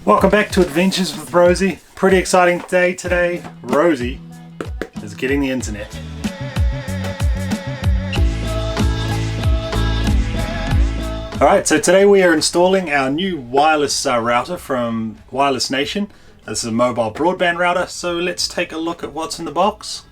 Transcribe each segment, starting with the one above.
Welcome back to Adventures with Rosy. Pretty exciting day today. Rosy is getting the internet. Alright, so today we are installing our new wireless router from Wireless Nation. This is a mobile broadband router, so let's take a look at what's in the box.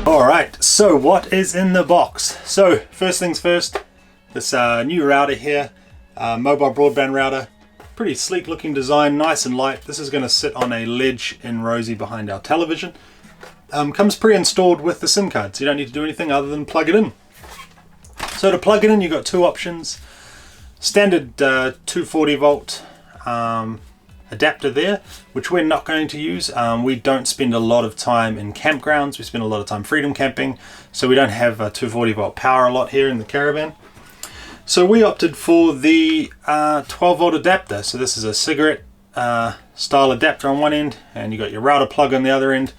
Alright, so what is in the box? So first things first, this new router here, mobile broadband router, pretty sleek looking design, nice and light. This is going to sit on a ledge in Rosy behind our television. Comes pre-installed with the SIM card, so you don't need to do anything other than plug it in. So to plug it in, you've got two options. Standard 240 volt adapter there, which we're not going to use. We don't spend a lot of time in campgrounds. We spend a lot of time freedom camping, so we don't have 240 volt power a lot here in the caravan. So we opted for the 12 volt adapter. So this is a cigarette style adapter on one end, and you got your router plug on the other end.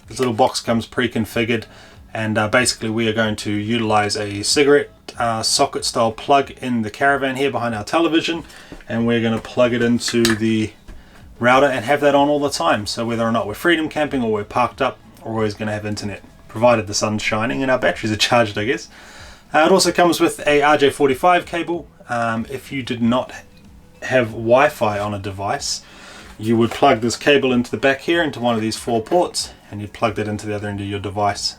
This little box comes pre-configured, and basically we are going to utilize a cigarette socket style plug in the caravan here behind our television, and we're going to plug it into the router and have that on all the time. So whether or not we're freedom camping or we're parked up, we're always going to have internet, provided the sun's shining and our batteries are charged, I guess. It also comes with a RJ45 cable. If you did not have Wi-Fi on a device, you would plug this cable into the back here into one of these 4 ports, and you'd plug that into the other end of your device.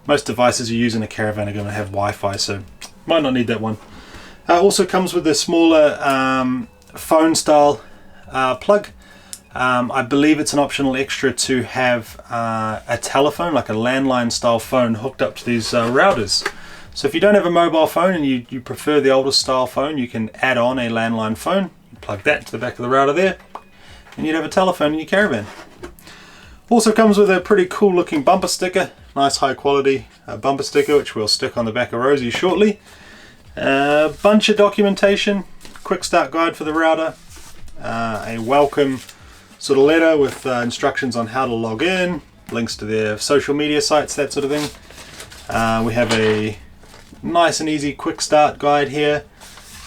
Most devices you use in a caravan are going to have Wi-Fi, so might not need that one. Also comes with a smaller phone style plug. I believe it's an optional extra to have a telephone, like a landline style phone, hooked up to these routers. So if you don't have a mobile phone and you prefer the older style phone, you can add on a landline phone. You plug that to the back of the router there, and you'd have a telephone in your caravan. Also comes with a pretty cool looking bumper sticker, nice high quality bumper sticker, which we'll stick on the back of Rosy shortly. A bunch of documentation, quick start guide for the router, a welcome sort of letter with instructions on how to log in, links to their social media sites, that sort of thing. We have a nice and easy quick start guide here,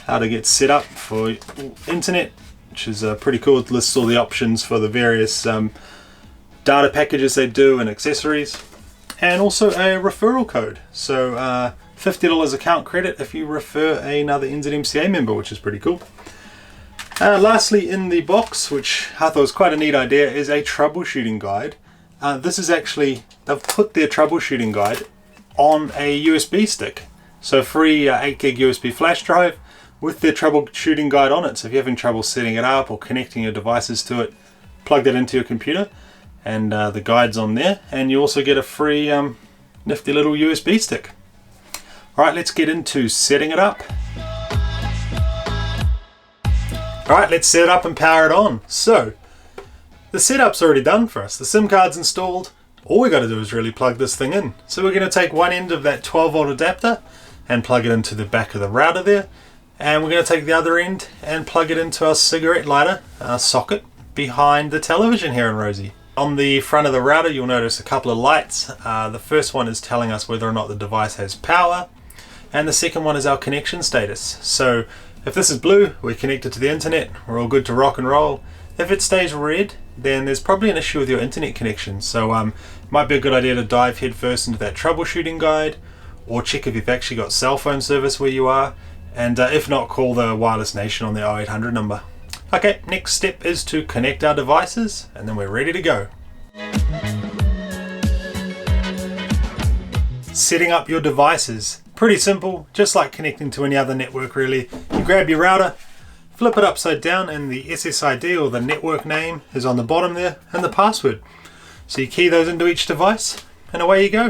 how to get set up for internet, which is pretty cool. It lists all the options for the various data packages they do and accessories, and also a referral code. So $50 account credit if you refer another NZMCA member, which is pretty cool. Lastly in the box, which I thought was quite a neat idea, is a troubleshooting guide. This is actually, they've put their troubleshooting guide on a USB stick. So free 8 gig USB flash drive with their troubleshooting guide on it. So if you're having trouble setting it up or connecting your devices to it, plug that into your computer, and the guide's on there, and you also get a free nifty little USB stick. Alright, let's get into setting it up. Alright, let's set it up and power it on. So, the setup's already done for us. The SIM card's installed. All we got to do is really plug this thing in. So we're going to take one end of that 12 volt adapter and plug it into the back of the router there. And we're going to take the other end and plug it into our cigarette lighter socket behind the television here in Rosy. On the front of the router, you'll notice a couple of lights. The first one is telling us whether or not the device has power, and the second one is our connection status. So if this is blue, we're connected to the internet, we're all good to rock and roll. If it stays red, then there's probably an issue with your internet connection. So it might be a good idea to dive headfirst into that troubleshooting guide, or check if you've actually got cell phone service where you are, and if not, call the Wireless Nation on the 0800 number. Okay, next step is to connect our devices, and then we're ready to go. Setting up your devices. Pretty simple, just like connecting to any other network really. You grab your router, flip it upside down, and the SSID or the network name is on the bottom there, and the password. So you key those into each device, and away you go.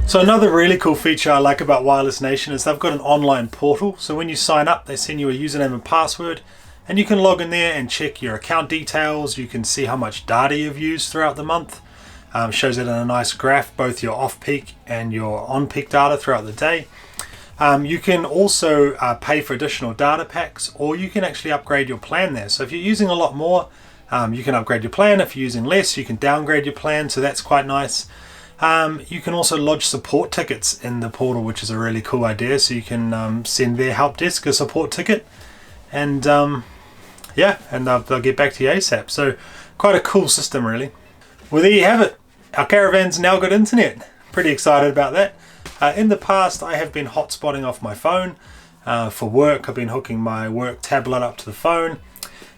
So another really cool feature I like about Wireless Nation is they've got an online portal. So when you sign up, they send you a username and password, and you can log in there and check your account details. You can see how much data you've used throughout the month. Shows it in a nice graph, both your off-peak and your on-peak data throughout the day. You can also pay for additional data packs, or you can actually upgrade your plan there. So if you're using a lot more, you can upgrade your plan. If you're using less, you can downgrade your plan, so that's quite nice. You can also lodge support tickets in the portal, which is a really cool idea. So you can send their help desk a support ticket, and yeah, and they'll get back to you ASAP. So quite a cool system, really. Well, there you have it. Our caravan's now got internet. Pretty excited about that. In the past, I have been hotspotting off my phone for work. I've been hooking my work tablet up to the phone.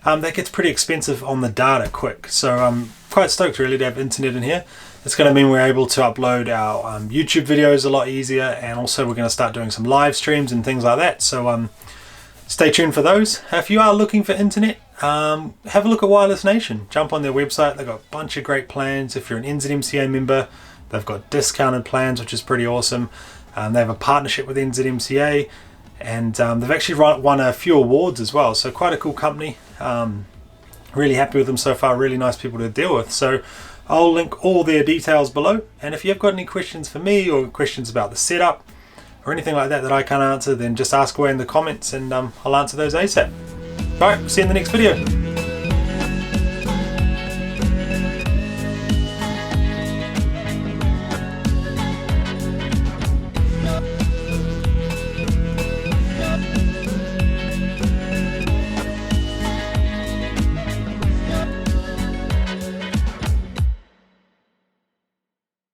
That gets pretty expensive on the data quick. So I'm quite stoked really to have internet in here. It's going to mean we're able to upload our YouTube videos a lot easier, and also we're going to start doing some live streams and things like that. So stay tuned for those. If you are looking for internet, have a look at Wireless Nation. Jump on their website. They've got a bunch of great plans. If you're an NZMCA member, they've got discounted plans, which is pretty awesome. They have a partnership with NZMCA, and they've actually won a few awards as well. So quite a cool company. Really happy with them so far. Really nice people to deal with. So I'll link all their details below. And if you've got any questions for me, or questions about the setup or anything like that I can't answer, then just ask away in the comments, and I'll answer those ASAP. Alright, see you in the next video.